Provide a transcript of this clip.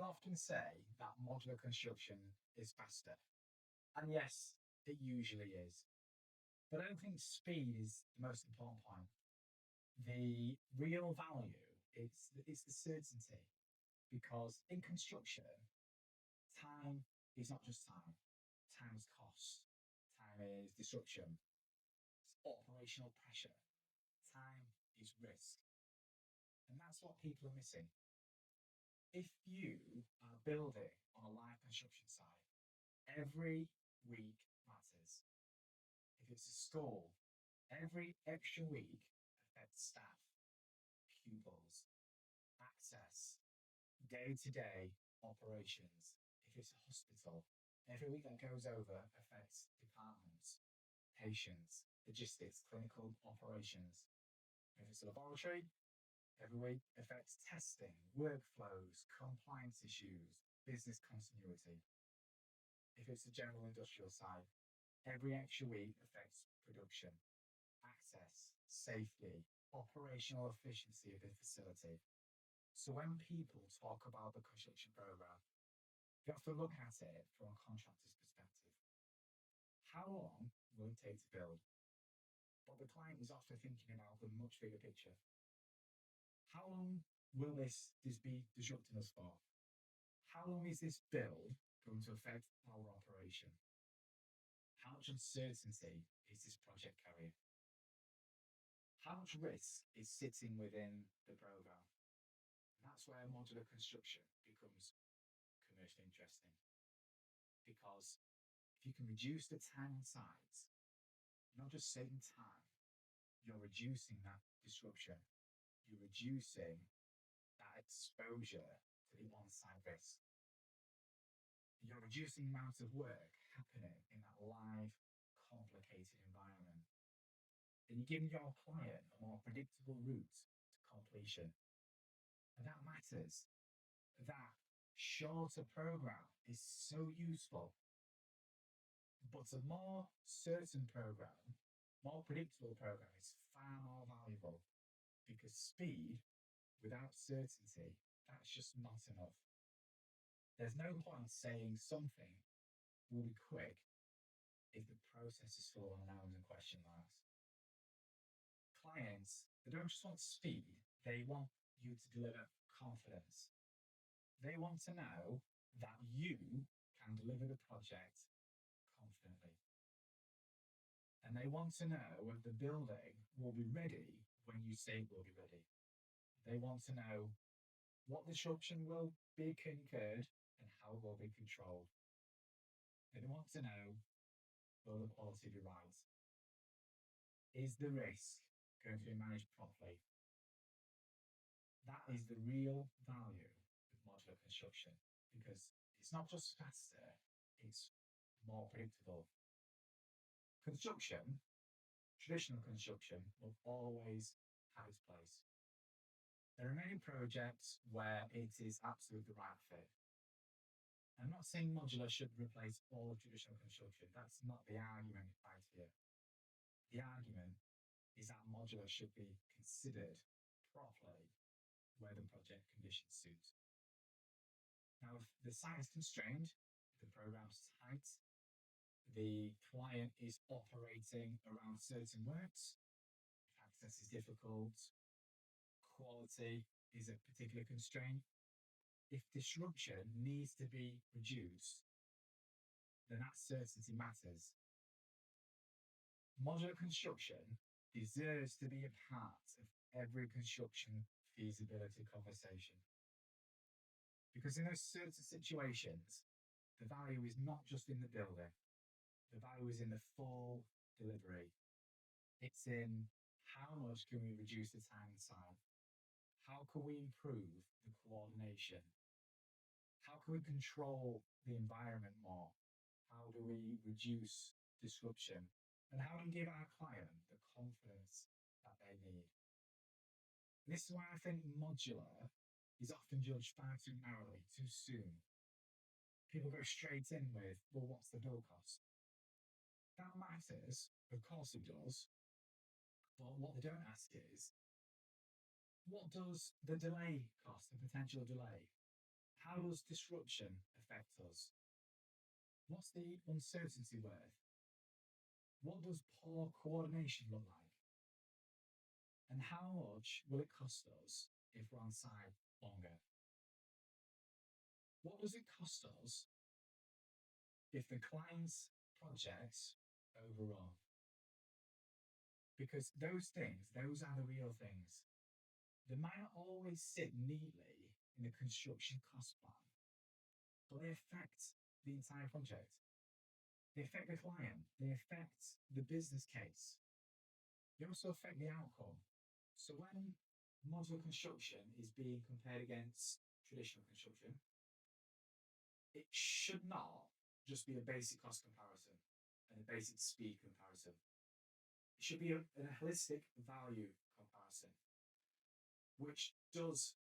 often say that modular construction is faster. And yes, it usually is. But I don't think speed is the most important point. The real value is the certainty. Because in construction, time is not just time. Time is cost. Time is disruption. It's operational pressure. Time is risk. And that's what people are missing. If you are building on a live construction site, every week matters. If it's a school, every extra week affects staff, pupils, access, day to day operations. If it's a hospital, every week that goes over affects departments, patients, logistics, clinical operations. If it's a laboratory, every week affects testing, workflows, compliance issues, business continuity. If it's a general industrial site, every extra week affects production, access, safety, operational efficiency of the facility. So when people talk about the construction program, you have to look at it from a contractor's perspective. How long will it take to build? But the client is often thinking about the much bigger picture. How long will this be disrupting us for? How long is this build going to affect our operation? How much uncertainty is this project carrying? How much risk is sitting within the program? And that's where modular construction becomes commercially interesting. Because if you can reduce the time on site, you're not just saving time, you're reducing that disruption. You're reducing that exposure to the on-site risk. You're reducing the amount of work happening in that live, complicated environment. And you're giving your client a more predictable route to completion. And that matters. That shorter program is so useful. But a more certain program, more predictable program is far more valuable because speed without certainty, that's just not enough. There's no point saying something will be quick if the process is full of unknowns and question marks. Clients, they don't just want speed, they want you to deliver confidence. They want to know that you can deliver the project confidently. And they want to know whether the building will be ready when you say it will be ready. They want to know what disruption will be incurred and how it will be controlled. And they want to know, will the quality be right? Is the risk going to be managed properly? That is the real value of modular construction because it's not just faster, it's more predictable. Construction, traditional construction, will always have its place. There are many projects where it is absolutely the right fit. I'm not saying modular should replace all of traditional construction. That's not the argument right here. The argument is that modular should be considered properly where the project conditions suit. Now, if the site is constrained, the program's tight, the client is operating around certain works, access is difficult, quality is a particular constraint. If disruption needs to be reduced, then that certainty matters. Modular construction deserves to be a part of every construction feasibility conversation. Because in those certain situations, the value is not just in the building, the value is in the full delivery. It's in how much can we reduce the time inside? How can we improve the coordination? How can we control the environment more? How do we reduce disruption? And how do we give our client the confidence that they need? And this is why I think modular is often judged far too narrowly, too soon. People go straight in with, well, what's the build cost? That matters, of course it does. But what they don't ask is, what does the delay cost, the potential delay? How does disruption affect us? What's the uncertainty worth? What does poor coordination look like? And how much will it cost us if we're on site longer? What does it cost us if the client's projects overrun? Because those things, those are the real things. They might not always sit neatly in the construction cost plan, but they affect the entire project. They affect the client. They affect the business case. They also affect the outcome. So when modular construction is being compared against traditional construction, it should not just be a basic cost comparison and a basic speed comparison. It should be a holistic value comparison, which does